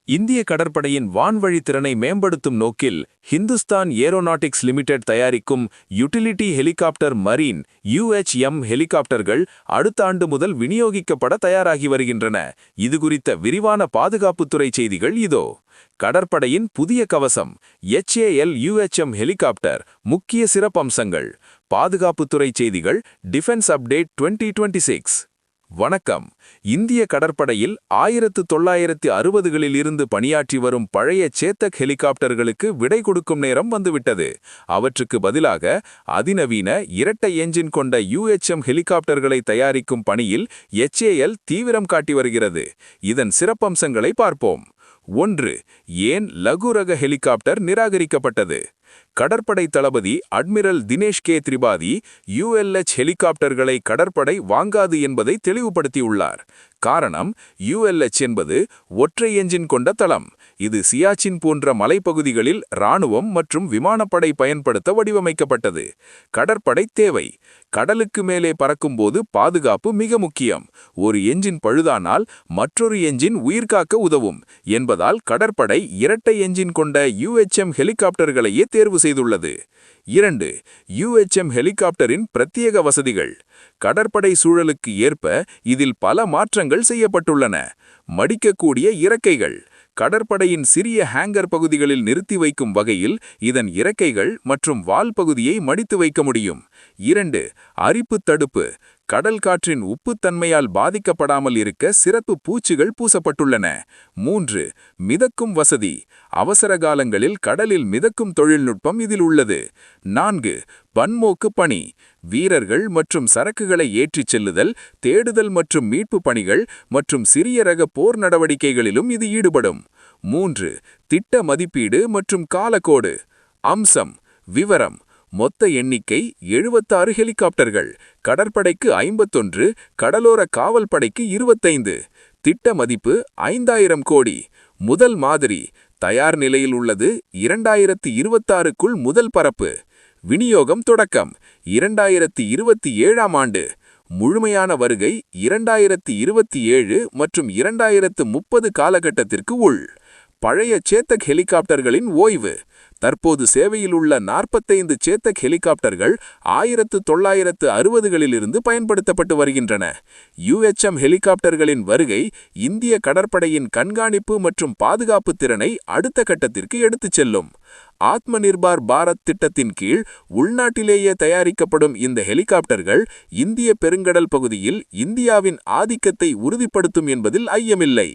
இந்திய கடற்படையின் வான்வழி திறனை மேம்படுத்தும் நோக்கில் ஹிந்துஸ்தான் ஏரோநாட்டிக்ஸ் லிமிடெட் தயாரிக்கும் யுட்டிலிட்டி ஹெலிகாப்டர் மரீன் UHM ஹெலிகாப்டர்கள் அடுத்த ஆண்டு முதல் விநியோகிக்கப்பட தயாராகி வருகின்றன. இதுகுறித்த விரிவான பாதுகாப்புத்துறை செய்திகள் இதோ. கடற்படையின் புதிய கவசம் HAL UHM ஹெலிகாப்டர் முக்கிய சிறப்பம்சங்கள். பாதுகாப்புத்துறை செய்திகள் டிஃபென்ஸ் அப்டேட் 2026. வணக்கம். இந்திய கடற்படையில் 1960களில் இருந்து பணியாற்றி வரும் பழைய சேத்தக் ஹெலிகாப்டர்களுக்கு விடை கொடுக்கும் நேரம் வந்துவிட்டது. அவற்றுக்கு பதிலாக அதிநவீன இரட்டை என்ஜின் கொண்ட UHM ஹெலிகாப்டர்களை தயாரிக்கும் பணியில் HAL தீவிரம் காட்டி வருகிறது. இதன் சிறப்பம்சங்களை பார்ப்போம். 1. ஏன் லகு ரக ஹெலிகாப்டர் நிராகரிக்கப்பட்டது? கடற்படை தளபதி அட்மிரல் தினேஷ் கே திரிபாதி ULH ஹெலிகாப்டர்களை கடற்படை வாங்காது என்பதை தெளிவுபடுத்தியுள்ளார். காரணம், ULH என்பது ஒற்றை என்ஜின் கொண்ட தளம். இது சியாச்சின் போன்ற மலைப்பகுதிகளில் இராணுவம் மற்றும் விமானப்படை பயன்படுத்த வடிவமைக்கப்பட்டது. கடற்படை தேவை: கடலுக்கு மேலே பறக்கும்போது பாதுகாப்பு மிக முக்கியம். ஒரு என்ஜின் பழுதானால் மற்றொரு என்ஜின் உயிர்காக்க உதவும் என்பதால் கடற்படை இரட்டை என்ஜின் கொண்ட UHM ஹெலிகாப்டர்களையே தேர்வு செய்துள்ளது. 2. UHM ஹெலிகாப்டரின் பிரத்யேக வசதிகள். கடற்படை சூழலுக்கு ஏற்ப இதில் பல மாற்றங்கள் செய்யப்பட்டுள்ளன. மடிக்கக்கூடிய இறக்கைகள். கடற்படையின் சிறிய ஹேங்கர் பகுதிகளில் நிறுத்தி வைக்கும் வகையில் இதன் இறக்கைகள் மற்றும் வால் பகுதியை மடித்து வைக்க முடியும். 2. அரிப்பு தடுப்பு. கடல் காற்றின் உப்புத்தன்மையால் பாதிக்கப்படாமல் இருக்க சிறப்பு பூச்சுகள் பூசப்பட்டுள்ளன. 3. மிதக்கும் வசதி. அவசர காலங்களில் கடலில் மிதக்கும் தொழில்நுட்பம் இதில் உள்ளது. 4. பன்மோக்கு பணி. வீரர்கள் மற்றும் சரக்குகளை ஏற்றிச் செல்லுதல், தேடுதல் மற்றும் மீட்பு பணிகள் மற்றும் சிறிய ரக போர் நடவடிக்கைகளிலும் இது ஈடுபடும். 3. திட்ட மதிப்பீடு மற்றும் காலக்கோடு. அம்சம். விவரம்: மொத்த எண்ணிக்கை 76 ஹெலிகாப்டர்கள். கடற்படைக்கு 51, கடலோர காவல் படைக்கு 25. திட்ட மதிப்பு 5000 கோடி. முதல் மாதிரி தயார் நிலையில் உள்ளது. 2026க்குள் முதல் பறப்பு. விநியோகம் தொடக்கம் 2027ஆம் ஆண்டு. முழுமையான வருகை 2027 மற்றும் 2030 காலகட்டத்திற்கு உள். பழைய சேத்தக் ஹெலிகாப்டர்களின் ஓய்வு. தற்போது சேவையில் உள்ள 45 சேத்தக் ஹெலிகாப்டர்கள் 1960களிலிருந்து பயன்படுத்தப்பட்டு வருகின்றன. UHM ஹெலிகாப்டர்களின் வருகை இந்திய கடற்படையின் கண்காணிப்பு மற்றும் பாதுகாப்பு திறனை அடுத்த கட்டத்திற்கு எடுத்துச் செல்லும். ஆத்ம நிர்பார் பாரத் திட்டத்தின் கீழ் உள்நாட்டிலேயே தயாரிக்கப்படும் இந்த ஹெலிகாப்டர்கள் இந்திய பெருங்கடல் பகுதியில் இந்தியாவின் ஆதிக்கத்தை உறுதிப்படுத்தும் என்பதில் ஐயமில்லை.